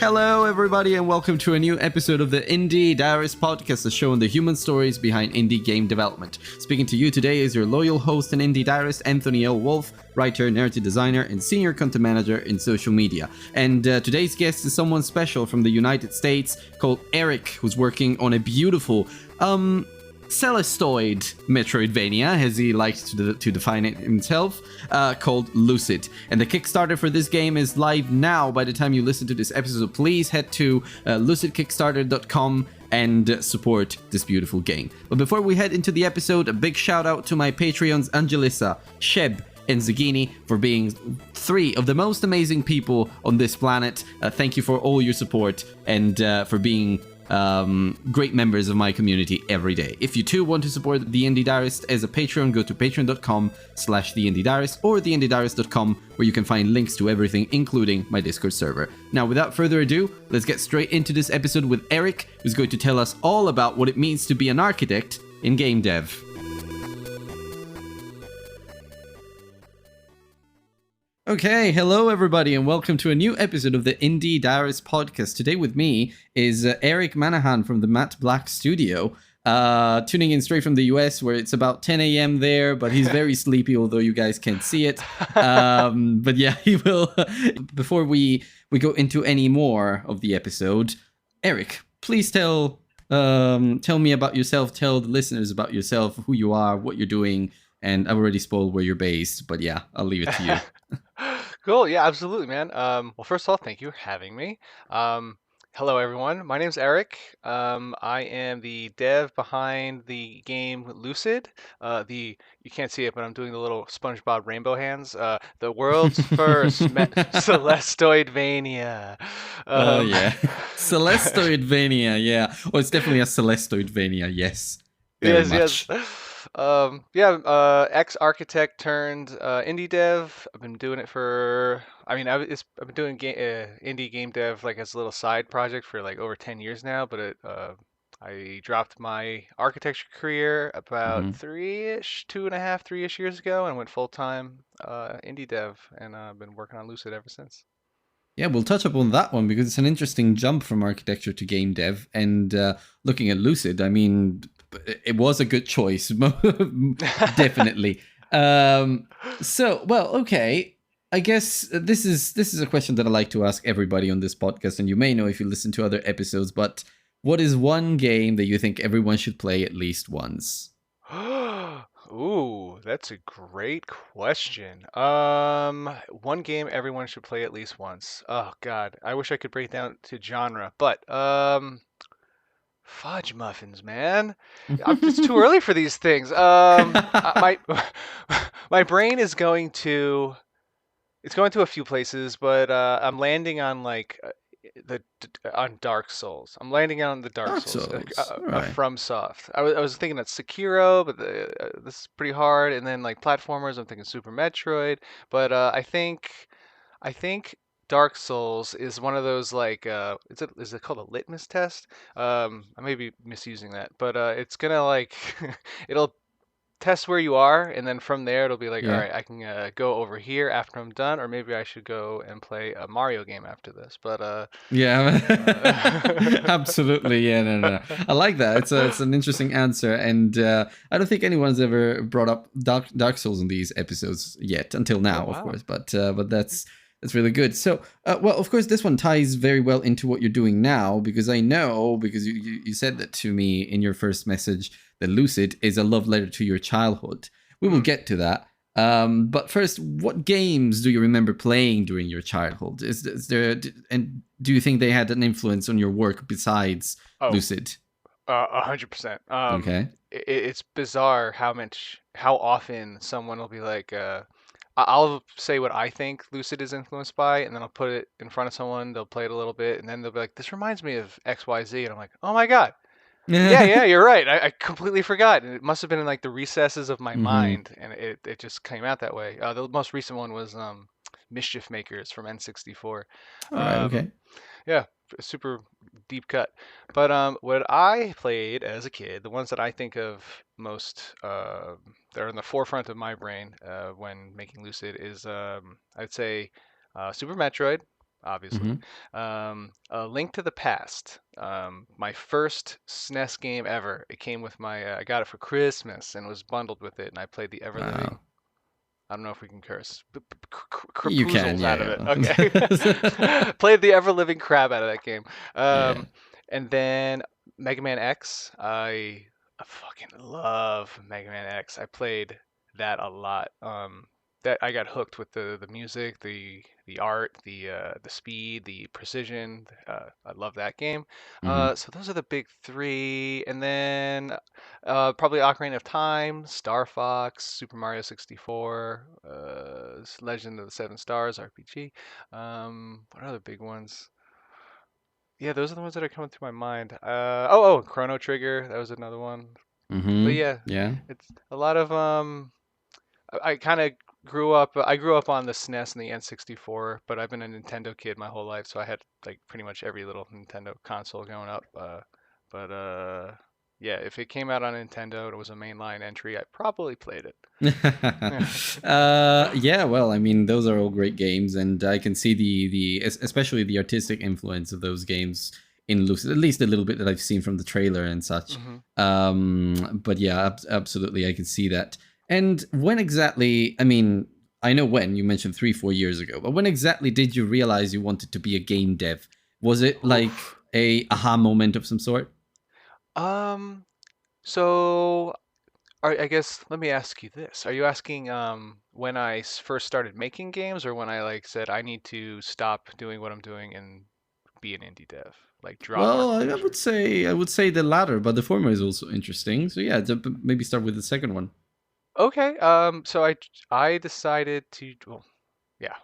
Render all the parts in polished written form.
Hello, everybody, and welcome to a new episode of the Indie Diarist podcast, the show on the human stories behind indie game development. Speaking to you today is your loyal host and indie diarist, Anthony L. Wolf, writer, narrative designer, and senior content manager in social media. And today's guest is someone special from the United States called Eric, who's working on a beautiful, Celest-oidvania, as he likes to define it himself, called LUCID. And the Kickstarter for this game is live now by the time you listen to this episode, so please head to lucidkickstarter.com and support this beautiful game. But before we head into the episode, a big shout out to my Patreons Angelissa, Sheb, and Zagini for being three of the most amazing people on this planet. Thank you for all your support and for being great members of my community every day. If you too want to support The Indie Diarist as a Patreon, go to patreon.com/TheIndieDiarist or TheIndieDiarist.com, where you can find links to everything, including my Discord server. Now, without further ado, let's get straight into this episode with Eric, who's going to tell us all about what it means to be an architect in game dev. Okay, hello everybody, and welcome to a new episode of the Indie Diarist podcast. Today with me is Eric Manahan from the Matt Black Studio, tuning in straight from the US, where it's about 10 a.m. there, but he's very sleepy, although you guys can't see it. But yeah, he will. Before we go into any more of the episode, Eric, please tell me about yourself, tell the listeners about yourself, who you are, what you're doing, and I've already spoiled where you're based, but yeah, I'll leave it to you. Cool. Yeah, absolutely, man. Well, first of all, thank you for having me. Hello, everyone. My name's Eric. I am the dev behind the game Lucid. You can't see it, but I'm doing the little SpongeBob rainbow hands. The world's first Celest-oidvania. Oh yeah, Celest-oidvania. Yeah, well, it's definitely a Celest-oidvania. Yes, very much. Ex-architect turned indie dev. I've been doing it for, I've been doing indie game dev like as a little side project for like over 10 years now, but I dropped my architecture career about two and a half, 3-ish years ago and went full-time indie dev, and I've been working on Lucid ever since. Yeah, we'll touch upon that one because it's an interesting jump from architecture to game dev. And looking at Lucid, I mean, it was a good choice, definitely. Okay. I guess this is a question that I like to ask everybody on this podcast, and you may know if you listen to other episodes. But what is one game that you think everyone should play at least once? Ooh, that's a great question. One game everyone should play at least once. Oh God, I wish I could break it down to genre, but fudge muffins, man. It's too early for these things. My my brain is going to a few places, but I'm landing on like on Dark Souls. I'm landing on the Dark Souls. Right. FromSoft. I was thinking that Sekiro, but this is pretty hard. And then like platformers, I'm thinking Super Metroid. But I think Dark Souls is one of those like is it called a litmus test? I may be misusing that, but it's gonna like it'll test where you are, and then from there it'll be like, all right, I can go over here after I'm done, or maybe I should go and play a Mario game after this. But absolutely, yeah, no. I like that. It's an interesting answer, and I don't think anyone's ever brought up Dark Souls in these episodes yet, until now, of course. But that's really good. So, well, of course, this one ties very well into what you're doing now, because I know, because you said that to me in your first message, that Lucid is a love letter to your childhood. We will get to that. But first, what games do you remember playing during your childhood? Is there, and do you think they had an influence on your work besides Lucid? 100%. Okay. It's bizarre how often someone will be like, I'll say what I think Lucid is influenced by, and then I'll put it in front of someone. They'll play it a little bit, and then they'll be like, "This reminds me of XYZ," and I'm like, "Oh my God, yeah, you're right. I completely forgot." And it must have been in like the recesses of my mind, and it just came out that way. The most recent one was Mischief Makers from N64. All right. Okay. Yeah, super deep cut. But what I played as a kid, the ones that I think of most, they're in the forefront of my brain when making Lucid, is I'd say Super Metroid. obviously. Mm-hmm. A Link to the Past. My first SNES game ever. It came with my. I got it for Christmas and was bundled with it, and I played the ever living. Wow. I don't know if we can curse. You can, Crapoozles out of it. yeah, yeah. Okay. Played the ever living crap out of that game. Yeah. And then Mega Man X. I fucking love Mega Man X. I played that a lot. That I got hooked with the music, the art, the speed, the precision. I love that game. Mm-hmm. So those are the big three, and then probably Ocarina of Time, Star Fox, Super Mario 64, Legend of the Seven Stars RPG. What other big ones? Yeah, those are the ones that are coming through my mind. Chrono Trigger. That was another one. But Mm-hmm. yeah, Yeah. it's a lot of I kind of grew up. I grew up on the SNES and the N64, but I've been a Nintendo kid my whole life, so I had like pretty much every little Nintendo console growing up. But yeah, if it came out on Nintendo and it was a mainline entry, I probably played it. Yeah. Yeah, well, I mean, those are all great games, and I can see especially the artistic influence of those games in Lucid, at least a little bit that I've seen from the trailer and such. hmm But yeah, absolutely, I can see that. And when exactly, I mean, I know when, you mentioned 3, 4 years ago, but when exactly did you realize you wanted to be a game dev? Was it like Oof. a aha moment of some sort? Um. So I guess let me ask you this. Are you asking when I first started making games or when I like said I need to stop doing what I'm doing and be an indie dev, like drop Well, I would architecture? say the latter, but the former is also interesting. So yeah, maybe start with the second one. Okay. So I decided to well, yeah.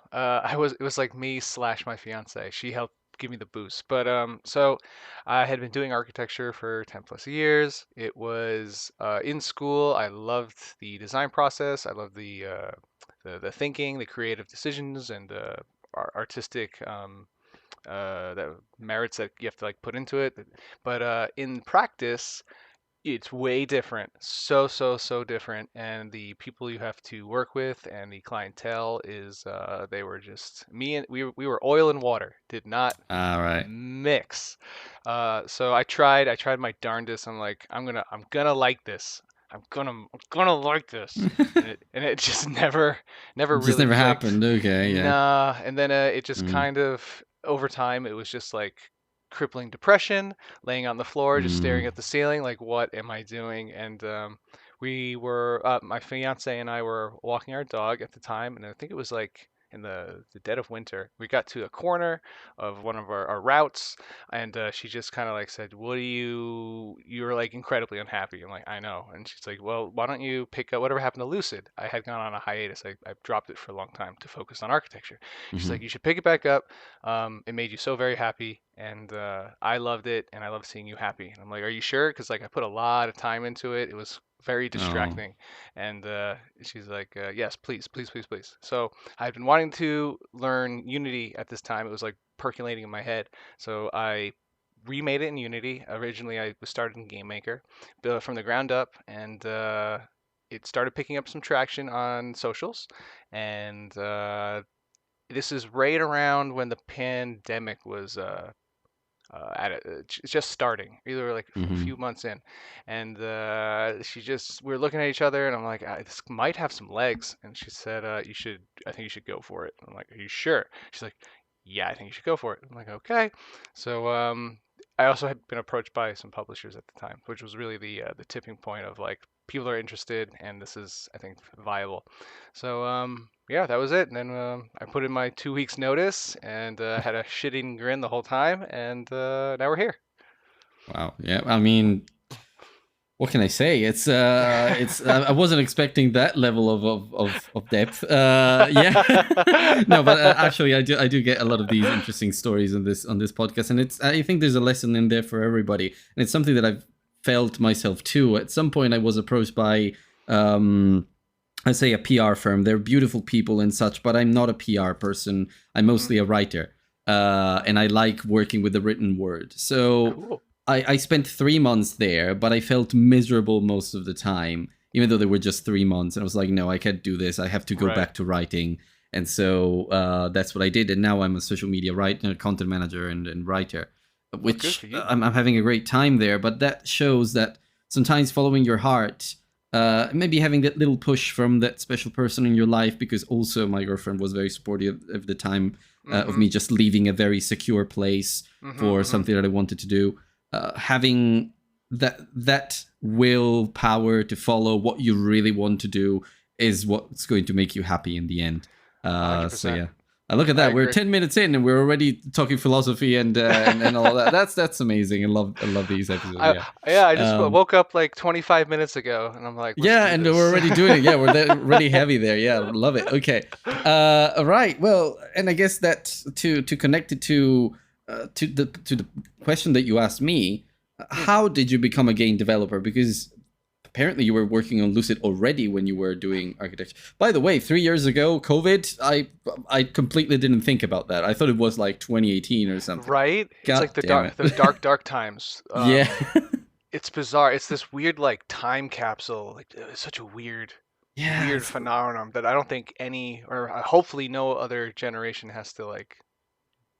It was like me slash my fiance. She helped give me the boost. But so I had been doing architecture for 10 plus years. It was in school. I loved the design process. I loved the thinking, the creative decisions, and artistic that merits that you have to like put into it. But in practice, it's way different. So different. And the people you have to work with and the clientele is they were just me and we were oil and water. Did not All right. mix. So I tried my darndest. I'm like, I'm gonna like this. I'm gonna like this. And it just never It just really never clicked. happened. Okay, yeah. Nah. And then it just Mm, kind of over time it was just like crippling depression, laying on the floor, just staring mm, at the ceiling, like what am I doing? And we were my fiance and I were walking our dog at the time, and I think it was like in the dead of winter. We got to a corner of one of our routes, and she just kind of like said, "What do you were like incredibly unhappy?" I'm like, "I know." And she's like, "Well, why don't you pick up whatever happened to Lucid?" I had gone on a hiatus. I dropped it for a long time to focus on architecture. She's hmm. like, "You should pick it back up. It made you so very happy, and I loved it, and I love seeing you happy." And I'm like, "Are you sure?" Because like I put a lot of time into it. It was very Oh. distracting, and she's like, "Yes, please, please, please, please." So I've been wanting to learn Unity at this time. It was like percolating in my head. So I remade it in Unity. Originally, I was started in GameMaker, built it from the ground up, and it started picking up some traction on socials. And this is right around when the pandemic was just starting, either like a Hmm. few months in, and we were looking at each other, and I'm like, this might have some legs, and she said, I think you should go for it. I'm like, are you sure? She's like, yeah, I think you should go for it. I'm like, okay. So I also had been approached by some publishers at the time, which was really the tipping point of like people are interested, and this is I think viable. So yeah, that was it. And then I put in my 2 weeks notice and had a shitting grin the whole time, and now we're here. Wow. Yeah. I mean, what can I say? It's. I wasn't expecting that level of depth. Yeah. No, but actually, I do get a lot of these interesting stories on this podcast, and I think there's a lesson in there for everybody, and it's something that I've felt myself too. At some point, I was approached by I say a PR firm. They're beautiful people and such, but I'm not a PR person. I'm hmm mostly a writer, and I like working with the written word. So Cool. I spent 3 months there, but I felt miserable most of the time, even though they were just 3 months. And I was like, no, I can't do this. I have to go Right. back to writing. And so that's what I did. And now I'm a social media writer, content manager, and writer, Well, good which for you. I'm having a great time there. But that shows that sometimes following your heart, maybe having that little push from that special person in your life, because also my girlfriend was very supportive of the time of Mm-hmm. me just leaving a very secure place Mm-hmm. for Mm-hmm. something that I wanted to do. Having that willpower to follow what you really want to do is what's going to make you happy in the end. So 100%. yeah. Look at I that. We're agree. 10 minutes in and we're already talking philosophy and all that. That's amazing. I love these episodes. I Yeah. yeah, I just Um, woke up like 25 minutes ago, and I'm like, let's yeah, do and we're this. already doing it. Yeah, we're already heavy there. Yeah, love it. Okay. All right. Well, and I guess that to connect it to the question that you asked me, Hmm. how did you become a game developer? Because apparently you were working on Lucid already when you were doing architecture. By the way, 3 years ago, COVID, I completely didn't think about that. I thought it was like 2018 or something. Right? It's God like the damn dark, it. the dark, dark times. Yeah. It's bizarre. It's this weird like time capsule. Like it's such a Yeah. weird phenomenon that I don't think any, or hopefully no other generation has to like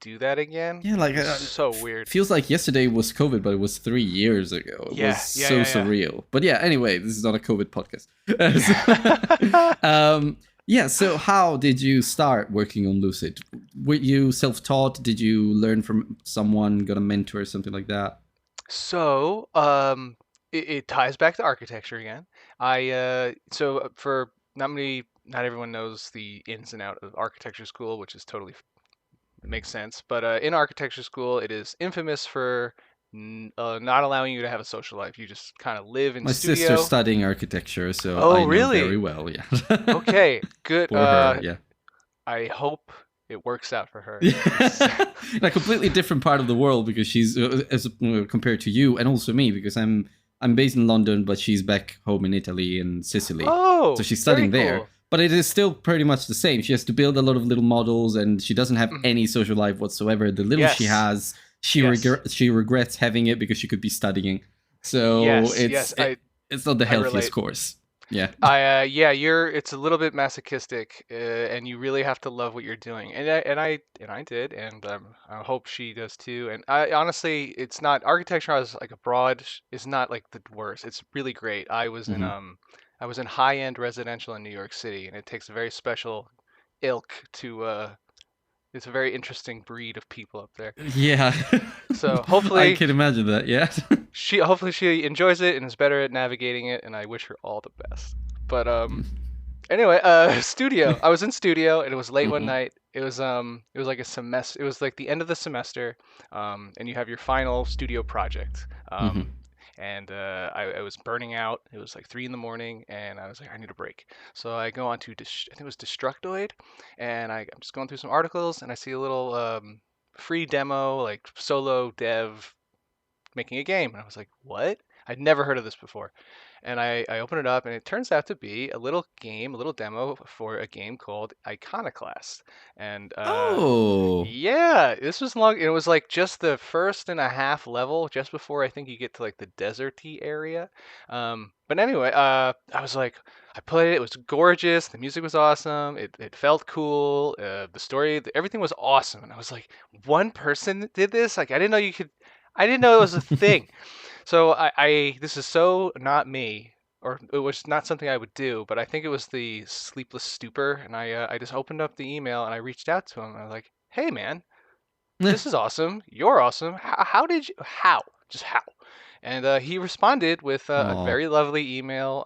do that again. Yeah, like It's so weird. feels like yesterday was COVID, but it was 3 years ago. It was Yeah, yeah, so yeah, surreal. But yeah, anyway, this is not a COVID podcast. yeah. Yeah, so how did you start working on Lucid? Were you self-taught? Did you learn from someone, got a mentor, or something like that? So, it ties back to architecture again. For not everyone knows the ins and out of architecture school, which is totally makes sense. But in architecture school, it is infamous for not allowing you to have a social life. You just kind of live in My sister's studio. studying architecture, so Oh, I know very really? well. Yeah, Okay, good. for her, yeah. I hope it works out for her. Yeah, in a completely different part of the world because she's as compared to you and also me because I'm based in London, but she's back home in Italy and Sicily, so Oh, she's very studying there. cool. But it is still pretty much the same. She has to build a lot of little models, and she doesn't have Mhm. any social life whatsoever. The little she Yes, has, yes, she regrets having it because she could be studying. So yes, yes. it's not the I healthiest relate. course. Yeah. Yeah, it's a little bit masochistic, and you really have to love what you're doing. And I did, and I hope she does too. And I honestly, it's not architecture as like abroad is not like the worst. It's really great. Hmm. I was in high-end residential in New York City, and it takes a very special ilk to it's a very interesting breed of people up there. Yeah. So I hopefully can imagine that. Yeah. she enjoys it and is better at navigating it, and I wish her all the best. But anyway, studio. I was in studio and it was late one Hmm. night. It was like a semester. It was like the end of the semester, and you have your final studio project. Hmm. And I was burning out. It was like 3 in the morning, and I was like, I need a break. So I go on to I think it was Destructoid, and I'm just going through some articles, and I see a little free demo, like solo dev making a game. And I was like, what? I'd never heard of this before. And I open it up, and it turns out to be a little game, a little demo for a game called Iconoclast. And Oh. yeah, this was long. It was like just the first and a half level, just before I think you get to like the deserty area. But anyway, I was like, I played it. It was gorgeous. The music was awesome. It felt cool. The story, everything was awesome. And I was like, one person did this. Like I didn't know you could. I didn't know it was a thing. So this is so not me, or it was not something I would do, but I think it was the sleepless stupor, and I just opened up the email and I reached out to him. And I was like, "Hey man, this is awesome. You're awesome. How did you? How? Just how?" And he responded with a Oh. very lovely email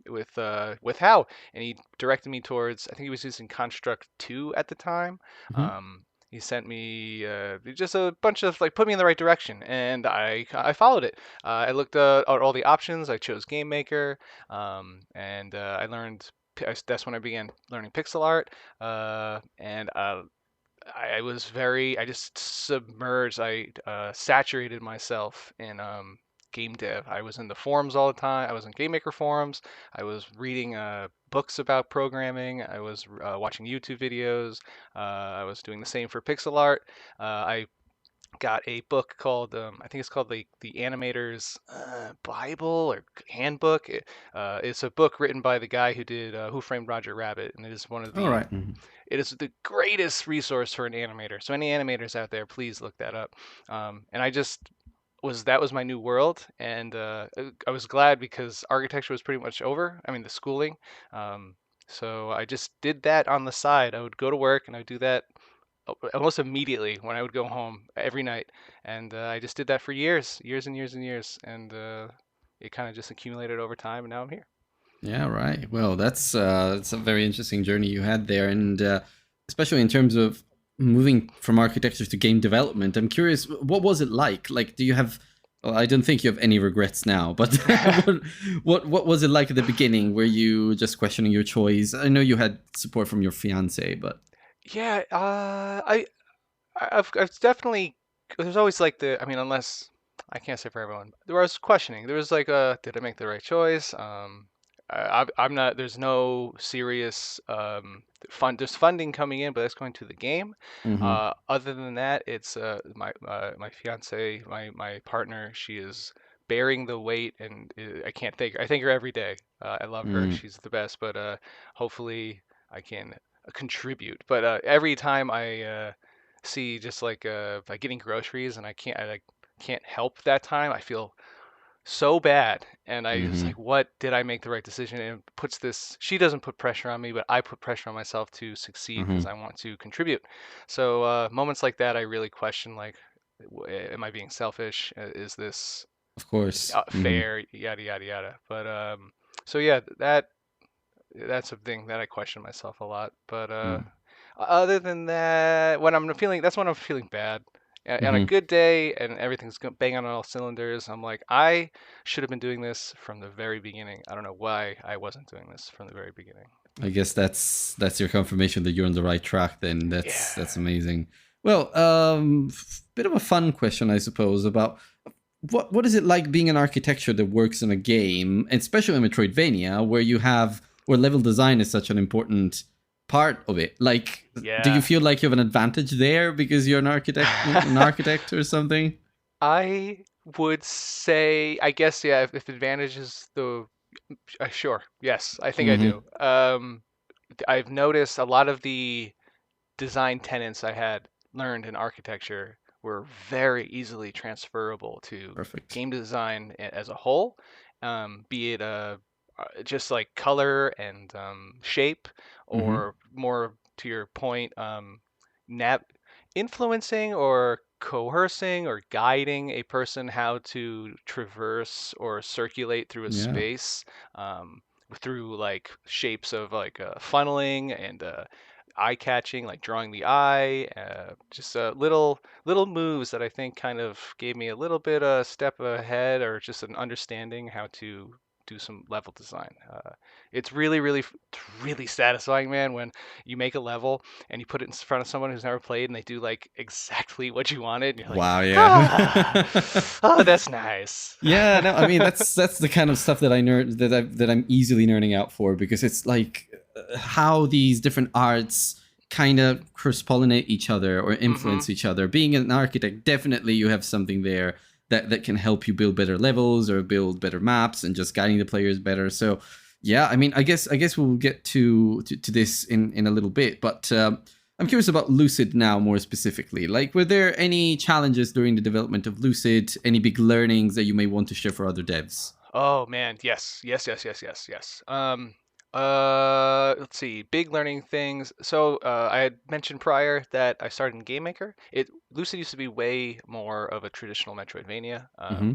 with how, and he directed me towards. I think he was using Construct 2 at the time. Hmm. He sent me just a bunch of like put me in the right direction, and I followed it. I looked at all the options. I chose Game Maker, and I learned. That's when I began learning pixel art, and I just submerged. I saturated myself in game dev. I was in the forums all the time. I was in Game Maker forums. I was reading books about programming. I was watching YouTube videos. I was doing the same for pixel art. I got a book called I think it's called the Animator's Bible or Handbook. It's a book written by the guy who did Who Framed Roger Rabbit, and it is one of All the right. Mhm. it is the greatest resource for an animator. So any animators out there, please look that up. And I just was that was my new world, and I was glad because architecture was pretty much over. I mean, the schooling. Um, so I just did that on the side. I would go to work and I would do that almost immediately when I would go home every night, and I just did that for years, years and years and years, and it kind of just accumulated over time, and now I'm here. Yeah, right. Well, that's a very interesting journey you had there, and especially in terms of moving from architecture to game development. I'm curious, what was it like? Like, do you have? Well, I don't think you have any regrets now, but what was it like at the beginning? Were you just questioning your choice? I know you had support from your fiance, but Yeah, I've definitely there's always like the I mean unless I can't say for everyone there was questioning there was like did I make the right choice I'm not there's no serious there's funding coming in but that's going to the game hmm other than that it's my fiance my partner she is bearing the weight and I thank her every day I love her mm, she's the best but hopefully I can contribute but every time I see just like getting groceries and I like can't help that time. I feel so bad and I was hmm like, what did I make the right decision? And it puts this she doesn't put pressure on me, but I put pressure on myself to succeed hmm because I want to contribute. So moments like that I really question like am I being selfish? Is this of course. fair? Yada yada yada. But so yeah, that's a thing that I question myself a lot. But other than that, when I'm feeling, that's when I'm feeling bad. On a hmm good day and everything's banging on all cylinders, I'm like, I should have been doing this from the very beginning. I don't know why I wasn't doing this from the very beginning. I guess that's your confirmation that you're on the right track. Then Yeah. that's amazing. Well, bit of a fun question, I suppose, about what is it like being an architecture that works in a game, especially in Metroidvania, where level design is such an important part of it. Like, do you Yeah. feel like you have an advantage there because you're an architect or something? I would say, I guess, yeah, if advantage is the, sure, yes, I think I Mm-hmm. do. I've noticed a lot of the design tenets I had learned in architecture were very easily transferable to Perfect. game design as a whole, be it just like color and shape, Mm-hmm. or more to your point, nav- influencing or coercing or guiding a person how to traverse or circulate through a Yeah. space through like shapes of like funneling and eye catching, like drawing the eye, just little moves that I think kind of gave me a little bit a step ahead or just an understanding how to do some level design. It's really satisfying, man, when you make a level and you put it in front of someone who's never played and they do like exactly what you wanted, and you're like, Wow. Yeah. ah, oh, that's nice. Yeah, no, I mean that's the kind of stuff that I'm easily nerding out for because it's like how these different arts kind of cross pollinate each other or hmm influence each other. Being an architect, definitely you have something there that can help you build better levels or build better maps and just guiding the players better. So yeah, I mean, I guess we'll get to this in a little bit, but I'm curious about Lucid now more specifically. Like, were there any challenges during the development of Lucid? Any big learnings that you may want to share for other devs? Oh man, yes, yes, yes, yes, yes, yes. Let's see, big learning things. So I had mentioned prior that I started in Game Maker. It Lucid used to be way more of a traditional Metroidvania. Mm-hmm.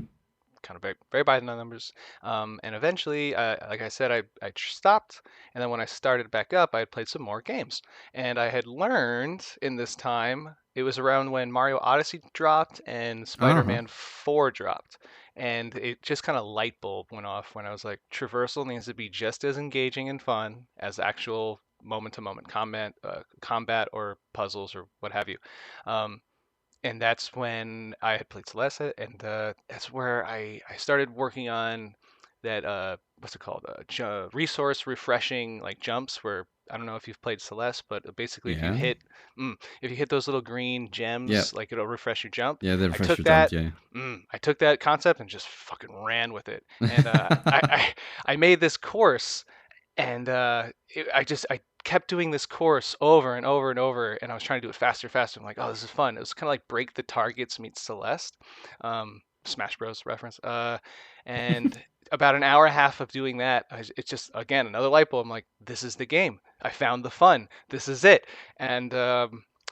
Kind of very by the numbers. And eventually, like I said, I stopped. And then when I started back up, I had played some more games. And I had learned in this time, it was around when Mario Odyssey dropped and Uh-huh. Spider-Man 4 dropped. And it just kind of light bulb went off when I was like, traversal needs to be just as engaging and fun as actual moment-to-moment combat or puzzles or what have you. Um, and that's when I had played Celeste, and that's where I started working on that what's it called? Resource refreshing like jumps where I don't know if you've played Celeste, but basically Yeah. if you hit those little green Yeah. gems, like it'll refresh your jump. Yeah, the I refresher took jump, that. yeah. I took that concept and just fucking ran with it. And I made this course, and I kept doing this course over and over and over, and I was trying to do it faster, faster. I'm like, oh, this is fun. It was kind of like Break the Targets meets Celeste, Smash Bros. Reference. And about an hour and a half of doing that, it's just again another light bulb. I'm like, this is the game. I found the fun. This is it. And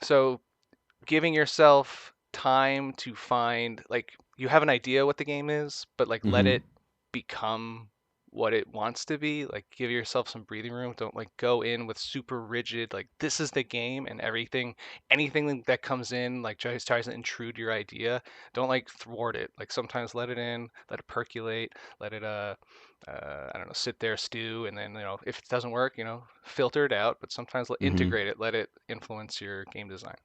so giving yourself time to find like you have an idea what the game is, but like let Hmm. it become what it wants to be. Like give yourself some breathing room. Don't like go in with super rigid like this is the game and anything that comes in like tries to intrude your idea. Don't like thwart it. Like sometimes let it in, let it percolate, let it I don't know, sit there, stew, and then if it doesn't work, filter it out. But sometimes Hmm. integrate it, let it influence your game design.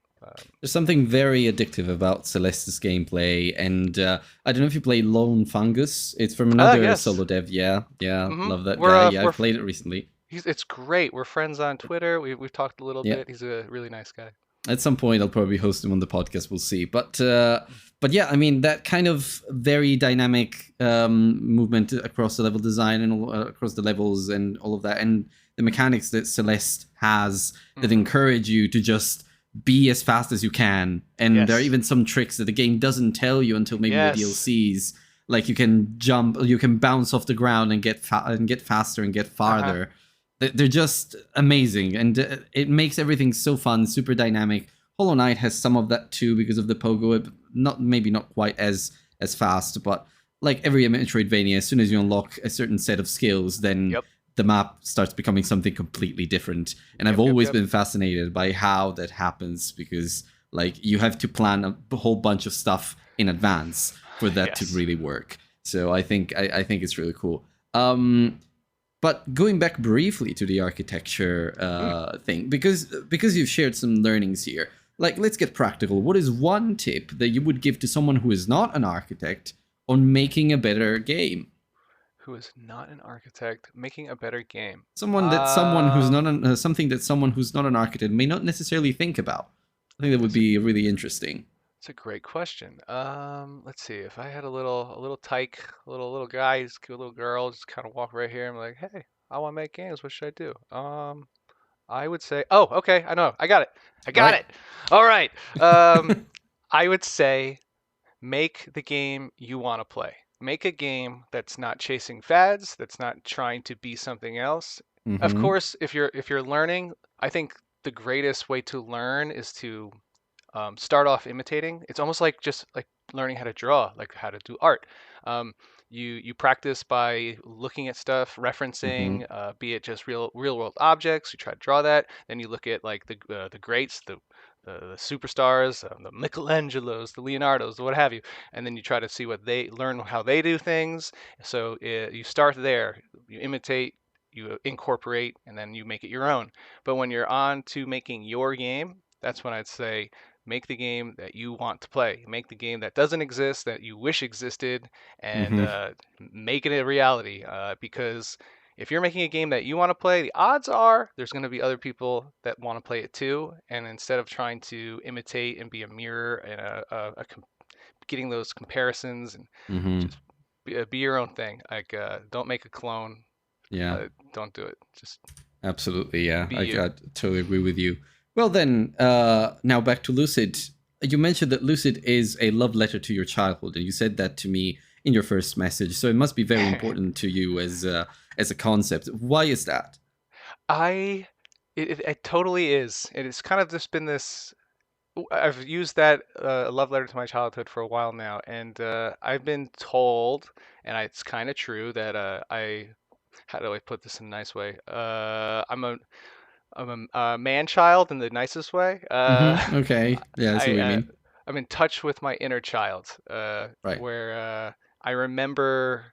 There's something very addictive about Celeste's gameplay, and I don't know if you play Lone Fungus. It's from another Yes. solo dev. Yeah, yeah, hmm love that We're guy. uh Yeah, we're I've f- played it recently. it's great. We're friends on Twitter. We've talked a little Yeah, bit. He's a really nice guy. at some point I'll probably host him on the podcast. We'll see. But yeah, I mean that kind of very dynamic movement across the level design and across the levels and all of that, and the mechanics that Celeste has that hmm encourage you to just be as fast as you can. And there are Yes. even some tricks that the game doesn't tell you until maybe the Yes. DLCs. Like you can jump, you can bounce off the ground and get faster and get Uh-huh. farther. They're just amazing, and it makes everything so fun, super dynamic. Hollow Knight has some of that too because of the pogo. Not maybe not quite as fast, but like every Metroidvania, as soon as you unlock a certain set of skills, then Yep. the map starts becoming something completely different. And I've Yep. Yep. always Yep. been fascinated by how that happens because like you have to plan a whole bunch of stuff in advance for that to Yes. really work. So I think it's really cool. But going back briefly to the architecture Mm. thing, because you've shared some learnings here, like let's get practical. What is one tip that you would give to someone who is not an architect on making a better game? Who is not an architect making a better game? Someone who's not something that someone who's not an architect may not necessarily think about. I think that would That's a be really interesting. that's a great question. Let's see. If I had a little tyke, a little guy, just a little girl, just kind of walk right here and be like, hey, I want to make games. What should I do? I would say, oh, okay, I know, I got it, I All got right. it. All right. I would say make the game you want to play. Make a game that's not chasing fads, that's not trying to be something else. Of Mm-hmm. course, if you're learning, I think the greatest way to learn is to start off imitating. It's almost like just like learning how to draw, like how to do art. Um, you practice by looking at stuff, Mm-hmm. referencing, be it just real world objects. You try to draw that. Then you look at like the greats, the superstars, the Michelangelos, the Leonardos, the what have you, and then you try to see what they learn how they do things. So you start there, you imitate, you incorporate, and then you make it your own. But when you're on to making your game, that's when I'd say make the game that you want to play. Make the game that doesn't exist, that you wish existed, and Mm-hmm. make it a reality. Because if you're making a game that you want to play, the odds are there's going to be other people that want to play it too. And instead of trying to imitate and be a mirror and getting those comparisons and Mm-hmm. just be your own thing. Like don't make a clone. Yeah. Don't do it. Just Absolutely, yeah. be you. I totally agree with you. Well, then, now back to Lucid. You mentioned that Lucid is a love letter to your childhood, and you said that to me in your first message. So it must be very important to you as a concept. Why is that? I it totally is. It has kind of just been this. I've used that love letter to my childhood for a while now, and I've been told, and it's kind of true that I how do I put this in a nice way? I'm a man child in the nicest way. Mm-hmm. Okay. Yeah, I see I what you mean. I'm in touch with my inner child, Right. where I remember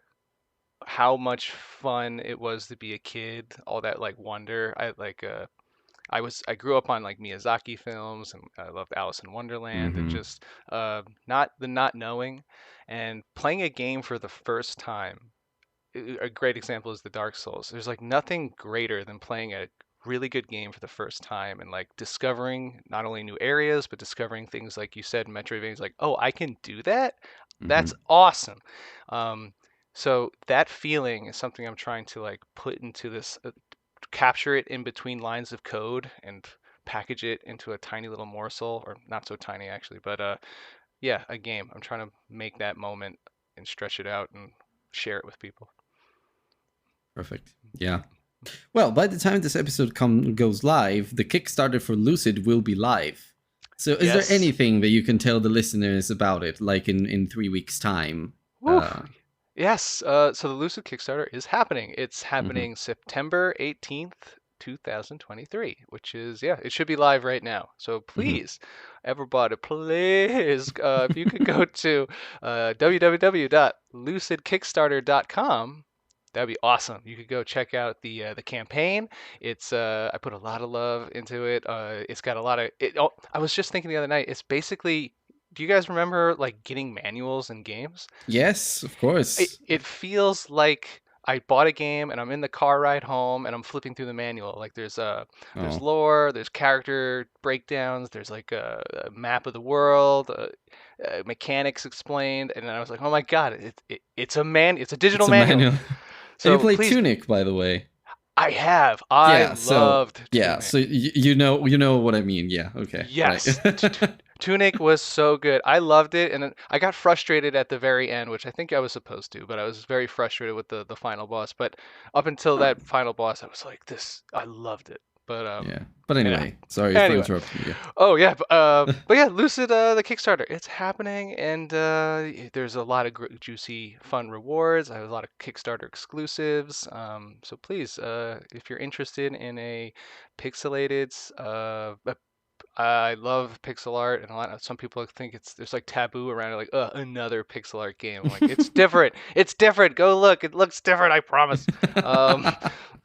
how much fun it was to be a kid, all that like wonder. I grew up on like Miyazaki films and I loved Alice in Wonderland and Mm-hmm. just not knowing and playing a game for the first time a great example is the Dark Souls. There's like nothing greater than playing a really good game for the first time and like discovering not only new areas but discovering things like you said in Metroidvania, like, oh, I can do that. That's Hmm. awesome. Um, so that feeling is something I'm trying to like put into this, capture it in between lines of code and package it into a tiny little morsel, or not so tiny actually, but yeah, a game. I'm trying to make that moment and stretch it out and share it with people. Perfect. Yeah. Well, by the time this episode goes live, the Kickstarter for Lucid will be live. So, is there Yes. anything that you can tell the listeners about it, like in 3 weeks' time? Woo. Yes. So the Lucid Kickstarter is happening. It's Mhm, happening September 18th, 2023, which is, yeah, it should be live right now. So mhm. please, everybody, please, if you could go to www.lucidkickstarter.com, that'd be awesome. You could go check out the campaign. It's I put a lot of love into it. It's got a lot of it. Oh, I was just thinking the other night. It's basically, do you guys remember like getting manuals in games? Yes, of it, course. it feels like I bought a game and I'm in the car ride home and I'm flipping through the manual. Like there's Oh, lore, there's character breakdowns, there's like a map of the world, mechanics explained, and then I was like, oh my god, it's a digital it's a manual. manual. And you So played please, Tunic, by the way. I Yeah. So loved yeah. Tunic. So you know what I mean. Yeah. Okay. Right. Yes, Tunic was so good. I loved it, and then I got frustrated at the very end, which I think I was supposed to, but I was very frustrated with the final boss. But up until Oh, that final boss, I was like, this, I loved it. But yeah. But yeah. anyway, sorry for Anyway, interrupting you. oh yeah, but yeah, Lucid, the Kickstarter, it's happening, and there's a lot of juicy, fun rewards. I have a lot of Kickstarter exclusives. So please, if you're interested in a pixelated, I love pixel art, and a lot of some people think there's like taboo around it, like, another pixel art game. I'm like, it's different. It's different. Go look. It looks different. I promise. Um,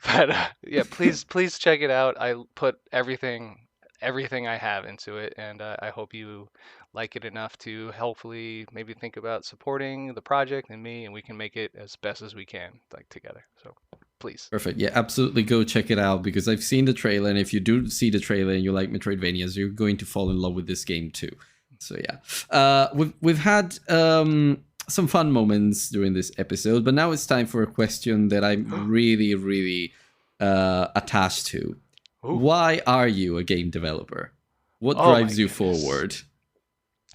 but yeah, please check it out. I put everything I have into it, and I hope you like it enough to hopefully maybe think about supporting the project and me, and we can make it as best as we can, like together. So please. Perfect. Yeah, absolutely. Go check it out because I've seen the trailer, and if you do see the trailer and you like Metroidvanias, you're going to fall in love with this game too. So yeah, we've had some fun moments during this episode, but now it's time for a question that I'm really really attached to. Ooh. Why are you a game developer? What Oh my drives you goodness. forward?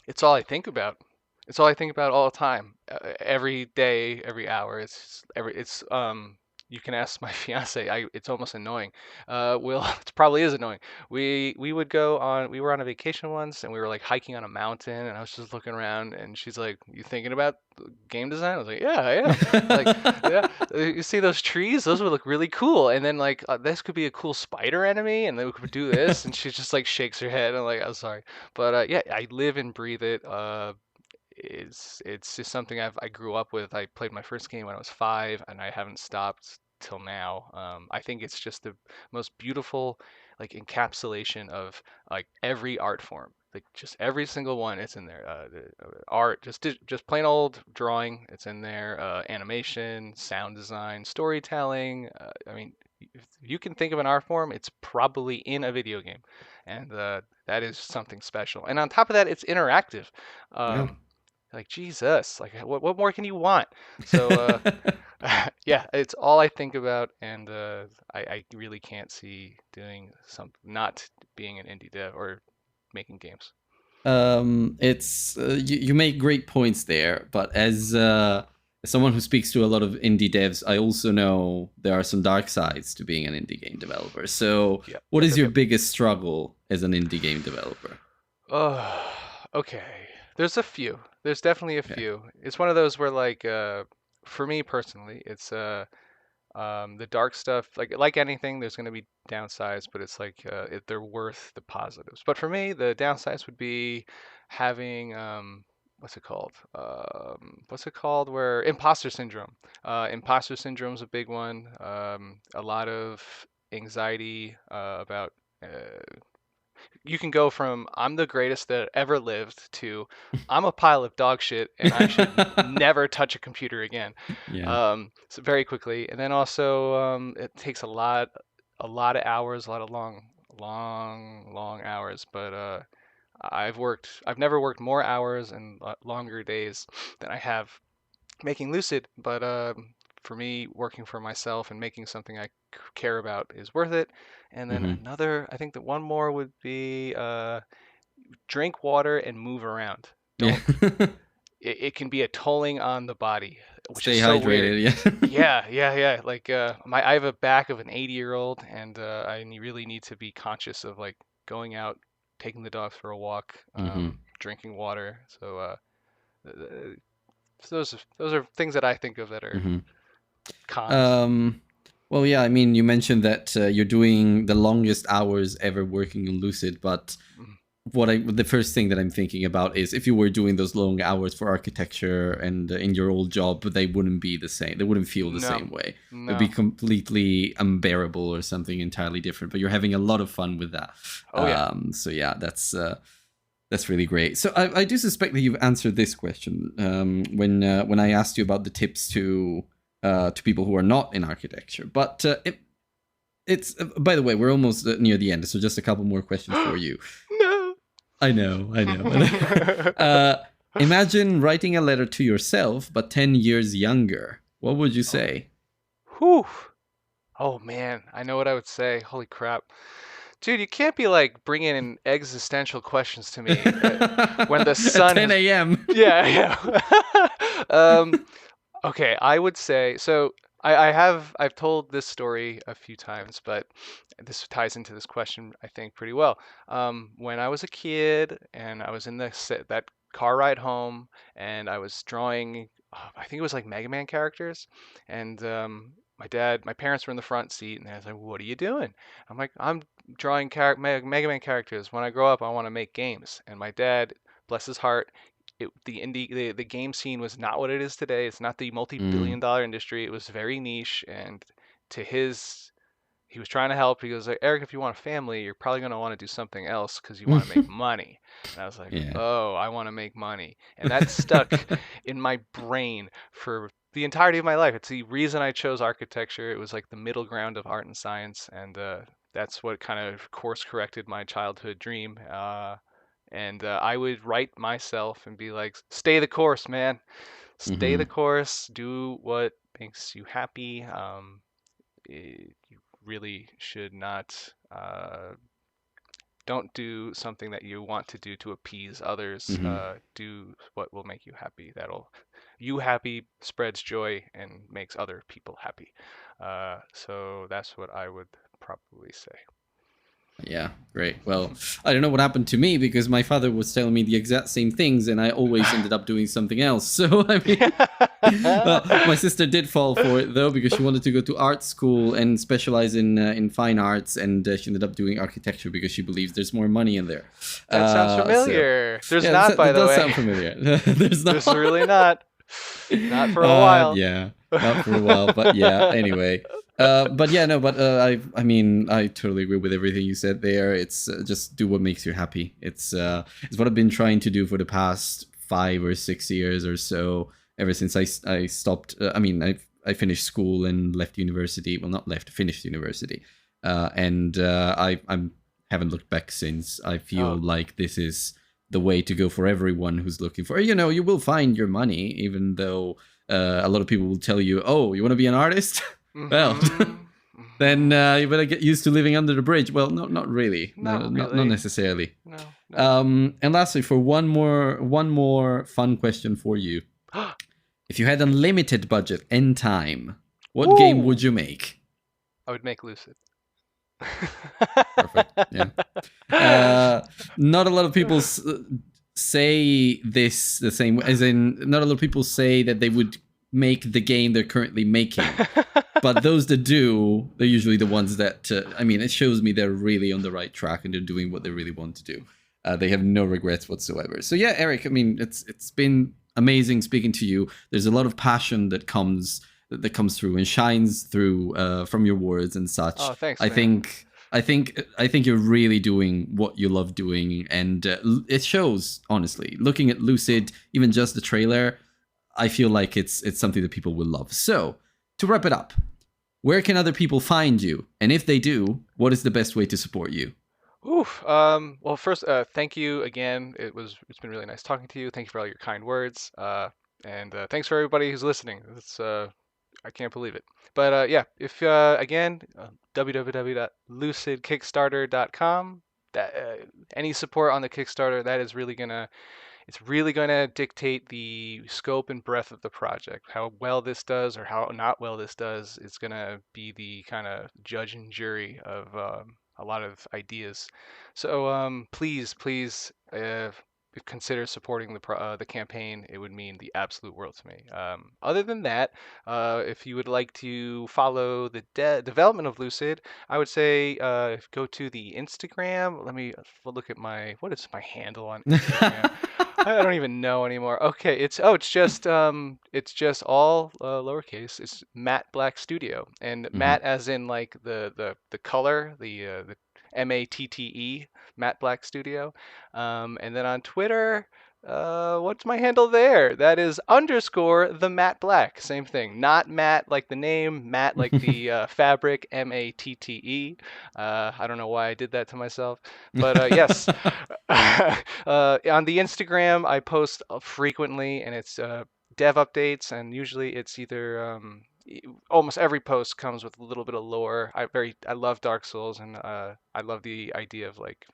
It's all I think about. It's all I think about all the time, every day, every hour. It's you can ask my fiance. It's almost annoying. Will it probably is annoying. We were on a vacation once and we were like hiking on a mountain and I was just looking around and she's like, "You thinking about game design?" I was like, "Yeah, I am." Like, yeah, you see those trees? Those would look really cool. And then like, this could be a cool spider enemy, and then we could do this. And she just like shakes her head. I'm like, "I'm sorry." But yeah, I live and breathe it. It's just something I grew up with. I played my first game when I was 5, and I haven't stopped till now. I think it's just the most beautiful like encapsulation of like every art form. Like just every single one, it's in there. Art, just plain old drawing, it's in there. Animation, sound design, storytelling. I mean, if you can think of an art form, it's probably in a video game, and that is something special. And on top of that, it's interactive. Yeah. Um, like Jesus, like what more can you want? So yeah, it's all I think about, and I really can't see doing some not being an indie dev or making games. It's you make great points there, but as someone who speaks to a lot of indie devs, I also know there are some dark sides to being an indie game developer. So, Yep, what yep, is yep, your yep. biggest struggle as an indie game developer? Oh, okay. There's a few. There's definitely a Okay. few. It's one of those where like for me personally, it's the dark stuff, like anything, there's going to be downsides, but it's like they're worth the positives. But for me, the downsides would be having what's it called? What's it called? Where imposter syndrome. Imposter syndrome is a big one. A lot of anxiety about you can go from I'm the greatest that ever lived to I'm a pile of dog shit and I should never touch a computer again. Yeah. So very quickly, and then also it takes a lot of hours, a lot of long hours. But I've never worked more hours and longer days than I have making Lucid. But for me, working for myself and making something I care about is worth it. And then Hmm. another, I think that one more would be drink water and move around. Yeah. Don't it can be a tolling on the body, which is Stay so weird. hydrated. Yeah. Yeah. Like I have a back of an 80-year-old, and really need to be conscious of like going out, taking the dogs for a walk, Hmm. drinking water. So those are things that I think of that are Hmm. cons. Um, well, yeah, I mean, you mentioned that you're doing the longest hours ever working on Lucid, but Mm. the first thing that I'm thinking about is if you were doing those long hours for architecture and in your old job, they wouldn't be the same. They wouldn't feel the No, same way. It'd be no. completely unbearable or something entirely different. But you're having a lot of fun with that. Oh yeah. So yeah, that's really great. So I do suspect that you've answered this question when I asked you about the tips to people who are not in architecture. But it's by the way, we're almost near the end, so just a couple more questions for you. No. I know, I know. Imagine writing a letter to yourself, but 10 years younger. What would you Oh. say? Whew. Oh man, I know what I would say. Holy crap. Dude, you can't be like bringing in existential questions to me when the At sun 10 has. a.m. Yeah. Okay, I would say so. I've told this story a few times, but this ties into this question I think pretty well. When I was a kid and I was in that car ride home and I was drawing, I think it was like Mega Man characters, and my parents were in the front seat, and they was like, "What are you doing?" I'm like, "I'm drawing Mega Man characters. When I grow up, I want to make games." And my dad, bless his heart, the game scene was not what it is today. It's not the Mm. multi-billion dollar industry. It was very niche, and to his he was trying to help. He goes like, Eric, if you want a family, you're probably going to want to do something else because you want to make money. And I was like, Yeah. oh, I want to make money. And that stuck in my brain for the entirety of my life. It's the reason I chose architecture. It was like the middle ground of art and science. And that's what kind of course corrected my childhood dream. And I would write myself and be like, stay the course, man. Stay the Hmm. course. Do what makes you happy. You really should not don't do something that you want to do to appease others. Hmm. Do what will make you happy. That'll you happy spreads joy and makes other people happy. So that's what I would probably say. Yeah, great. Well, I don't know what happened to me because my father was telling me the exact same things and I always ended up doing something else. So, I mean, well, my sister did fall for it though because she wanted to go to art school and specialize in fine arts, and she ended up doing architecture because she believes there's more money in there. That sounds So familiar. There's yeah, not, by that the does way. sound familiar. There's There's not. really not. Not for a while. Yeah, not for a while, but yeah. Anyway, but yeah, no, but I mean, I totally agree with everything you said there. It's just do what makes you happy. It's what I've been trying to do for the past 5 or 6 years or so. Ever since I stopped. I mean, I finished school and left university. Well, not left, finished university, and I'm haven't looked back since. I feel Oh. like this is the way to go for everyone who's looking for. You will find your money, even though a lot of people will tell you, "Oh, you want to be an artist? Well, Mm-hmm. then Mm-hmm. you better get used to living under the bridge." Well, not really, no, Not not really. necessarily. No, no. And lastly, for one more fun question for you: if you had unlimited budget and time, what game would Woo! you make? I would make Lucid. Perfect. Yeah. Uh, Not a lot of people say this the same way, as in, not a lot of people say that they would make the game they're currently making. But those that do, they're usually the ones that, I mean, it shows me they're really on the right track and they're doing what they really want to do. They have no regrets whatsoever. So yeah, Eric, I mean, it's been amazing speaking to you. There's a lot of passion that comes through and shines through from your words and such. Oh, thanks, I man. think I think you're really doing what you love doing, and it shows. Honestly, looking at Lucid, even just the trailer, I feel like it's something that people will love. So to wrap it up, where can other people find you, and if they do, what is the best way to support you? Oof. Well, first, thank you again. It's been really nice talking to you. Thank you for all your kind words. And thanks for everybody who's listening. It's I can't believe it. But yeah, if again, www.lucidkickstarter.com. That any support on the Kickstarter, that is really gonna it's really going to dictate the scope and breadth of the project. How well this does or how not well this does is going to be the kind of judge and jury of a lot of ideas. So please consider supporting the campaign. It would mean the absolute world to me. Other than that, if you would like to follow the development of Lucid, I would say go to the Instagram. Let me look at what is my handle on Instagram? I don't even know anymore. Okay, it's just all lowercase. It's Matte Black Studio, and Mhm. matte as in like the color, the Matte, Matte Black Studio. And then on Twitter, what's my handle there? That is underscore the Matte Black. Same thing. Not Matte like the name, Matte like the fabric, Matte. I don't know why I did that to myself, but yes. On the Instagram, I post frequently, and it's dev updates, and usually it's either almost every post comes with a little bit of lore. I love Dark Souls, and I love the idea of like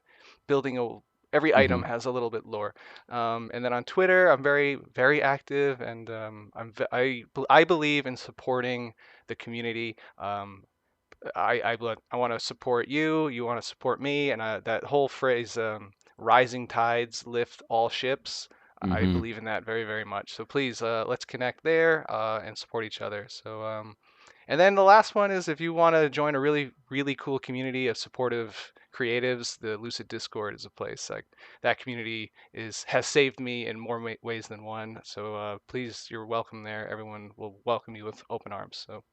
building a every item Mhm. has a little bit lore. And then on Twitter, I'm very active, and I believe in supporting the community. I want to support you. You want to support me, and that whole phrase, "rising tides lift all ships." I Mhm. believe in that very much. So please, let's connect there and support each other. So, and then the last one is if you want to join a really cool community of supportive creatives, the Lucid Discord is a place like that. Community has saved me in more ways than one. So please, you're welcome there. Everyone will welcome you with open arms. So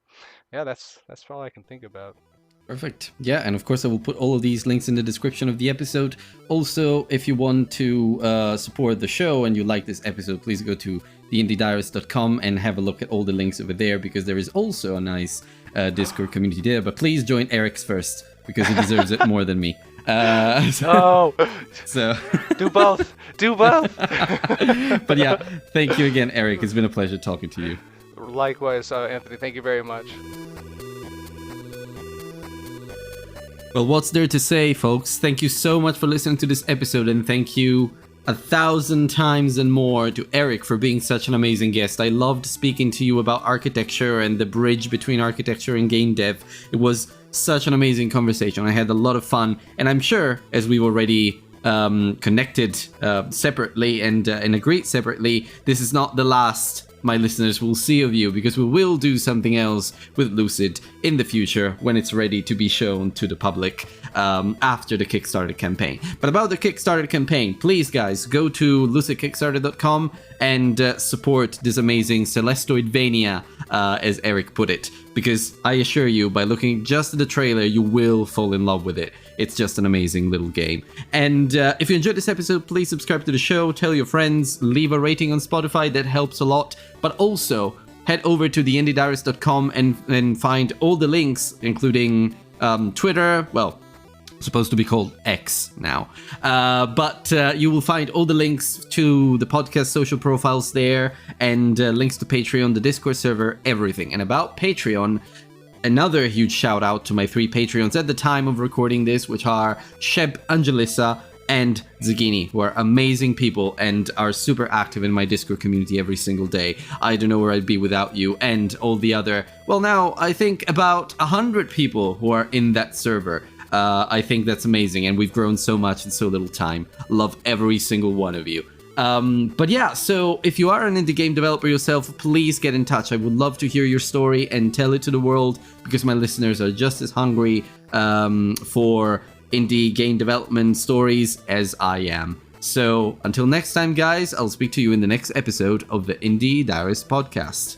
yeah, that's all I can think about. Perfect. Yeah, and of course I will put all of these links in the description of the episode. Also, if you want to support the show and you like this episode, please go to theindiediarist.com and have a look at all the links over there, because there is also a nice Discord community there. But please join Eric's first, because he deserves it more than me. No, So do both. Do both. but yeah, thank you again, Eric. It's been a pleasure talking to you. Likewise, Anthony. Thank you very much. Well, what's there to say, folks? Thank you so much for listening to this episode, and thank you 1,000 times and more to Eric for being such an amazing guest. I loved speaking to you about architecture and the bridge between architecture and game dev. It was such an amazing conversation. I had a lot of fun, and I'm sure, as we've already connected separately and agreed separately, this is not the last my listeners will see of you, because we will do something else with Lucid in the future when it's ready to be shown to the public after the Kickstarter campaign. But about the Kickstarter campaign, please guys, go to lucidkickstarter.com and support this amazing Celest-oidvania, as Eric put it, because I assure you, by looking just at the trailer, you will fall in love with it. It's just an amazing little game. And if you enjoyed this episode, please subscribe to the show, tell your friends, leave a rating on Spotify, that helps a lot. But also, head over to theindiediarist.com and find all the links, including Twitter, well, supposed to be called X now. But you will find all the links to the podcast social profiles there, and links to Patreon, the Discord server, everything. And about Patreon, another huge shout out to my 3 Patreons at the time of recording this, which are Sheb, Angelissa, and Zagini, who are amazing people and are super active in my Discord community every single day. I don't know where I'd be without you, and all the other, well, now I think about 100 people who are in that server. I think that's amazing, and we've grown so much in so little time. Love every single one of you. But yeah, so if you are an indie game developer yourself, please get in touch. I would love to hear your story and tell it to the world, because my listeners are just as hungry for indie game development stories as I am. So until next time, guys, I'll speak to you in the next episode of the Indie Diarist podcast.